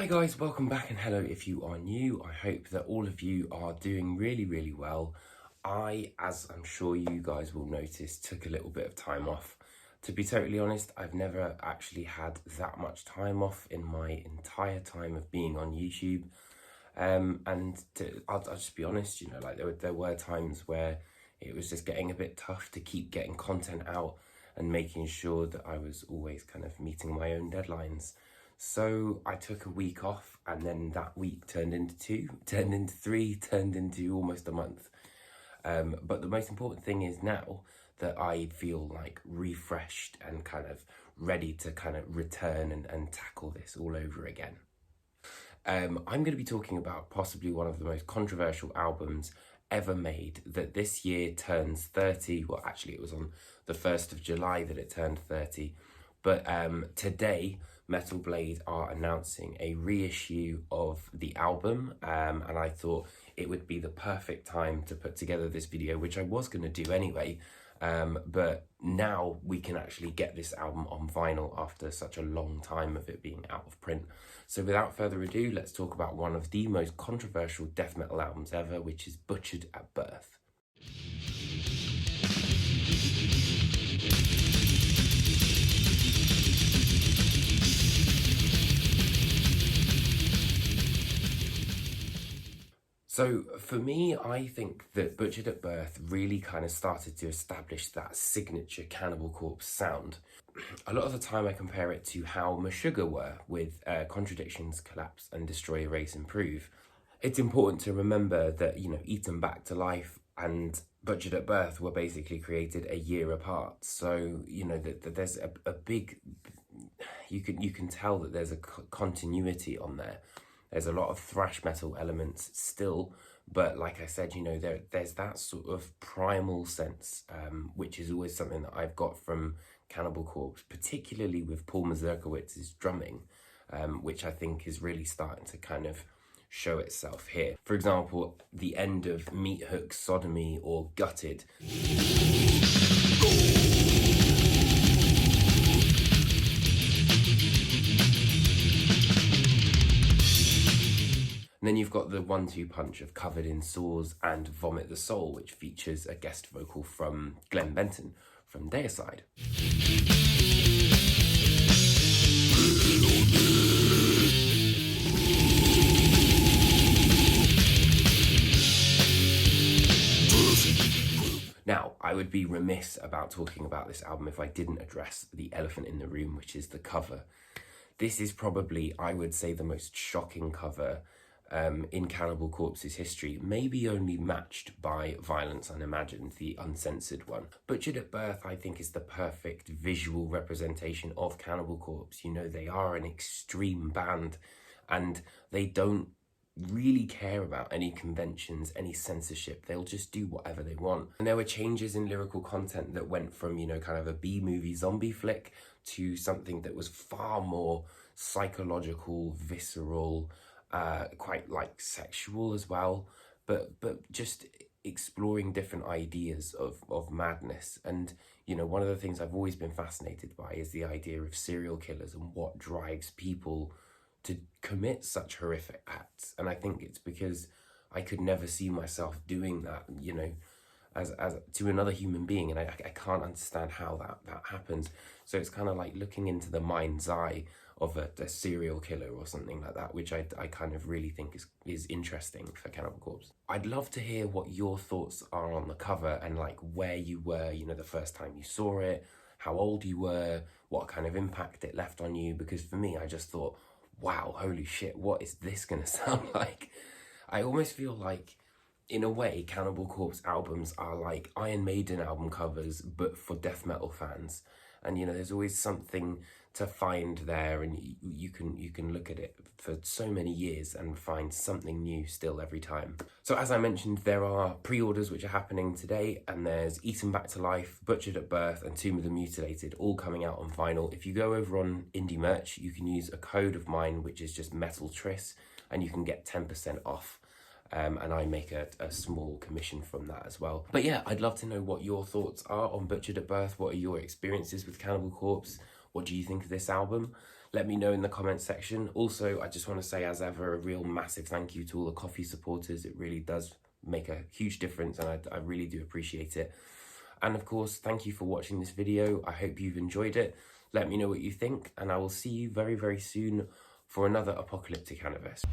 Hey guys, welcome back, and hello if you are new. I hope that all of you are doing really well. I, as I'm sure you guys will notice, took a little bit of time off. To be totally honest, I've never actually had that much time off in my entire time of being on YouTube. I'll just be honest, like there were times where it was just getting a bit tough to keep getting content out and making sure that I was always kind of meeting my own deadlines. So I took a week off, and then that week turned into 2, turned into 3, turned into almost a month. But the most important thing is now that I feel like refreshed and kind of ready to kind of return and tackle this all over again. I'm going to be talking about possibly one of the most controversial albums ever made that this year turns 30. Well, actually it was on the 1st of July that it turned 30. But today, Metal Blade are announcing a reissue of the album, and I thought it would be the perfect time to put together this video, which I was going to do anyway, but now we can actually get this album on vinyl after such a long time of it being out of print. So without further ado, let's talk about one of the most controversial death metal albums ever, which is Butchered at Birth. So for me, I think that Butchered at Birth really kind of started to establish that signature Cannibal Corpse sound. A lot of the time I compare it to how Meshuggah were with Contradictions, Collapse and Destroy, Erase, Improve. It's important to remember that, Eaten Back to Life and Butchered at Birth were basically created a year apart. So, that there's a big, you can tell that there's a continuity on there. There's a lot of thrash metal elements still, but like I said, there's that sort of primal sense, which is always something that I've got from Cannibal Corpse, particularly with Paul Mazurkowicz's drumming, which I think is really starting to kind of show itself here. For example, the end of Meat Hook, Sodomy or Gutted. And then you've got the 1-2 punch of Covered in Sores and Vomit the Soul, which features a guest vocal from Glenn Benton from Deicide. Now, I would be remiss about talking about this album if I didn't address the elephant in the room, which is the cover. This is probably, I would say, the most shocking cover in Cannibal Corpse's history, maybe only matched by Violence Unimagined, the uncensored one. Butchered at Birth, I think, is the perfect visual representation of Cannibal Corpse. They are an extreme band, and they don't really care about any conventions, any censorship. They'll just do whatever they want. And there were changes in lyrical content that went from, kind of a B-movie zombie flick to something that was far more psychological, visceral, quite like sexual as well, but just exploring different ideas of madness. And one of the things I've always been fascinated by is the idea of serial killers and what drives people to commit such horrific acts. And I think it's because I could never see myself doing that, as to another human being, and I can't understand how that happens. So it's kind of like looking into the mind's eye of a serial killer or something like that, which I kind of really think is interesting for Cannibal Corpse. I'd love to hear what your thoughts are on the cover and like where you were, the first time you saw it, how old you were, what kind of impact it left on you, because for me, I just thought, wow, holy shit, what is this gonna sound like? I almost feel like, in a way, Cannibal Corpse albums are like Iron Maiden album covers, but for death metal fans. And there's always something to find there, and you can look at it for so many years and find something new still every time. So as I mentioned, there are pre-orders which are happening today, and there's Eaten Back to Life, Butchered at Birth and Tomb of the Mutilated all coming out on vinyl. If you go over on Indie Merch, you can use a code of mine, which is just Metal Tris, and you can get 10% off. And I make a small commission from that as well. But yeah, I'd love to know what your thoughts are on Butchered at Birth. What are your experiences with Cannibal Corpse? What do you think of this album? let me know in the comments section. Also, I just want to say, as ever, a real massive thank you to all the coffee supporters. It really does make a huge difference, and I really do appreciate it. And of course, thank you for watching this video. I hope you've enjoyed it. Let me know what you think, and I will see you very, very soon for another Apocalyptic anniversary.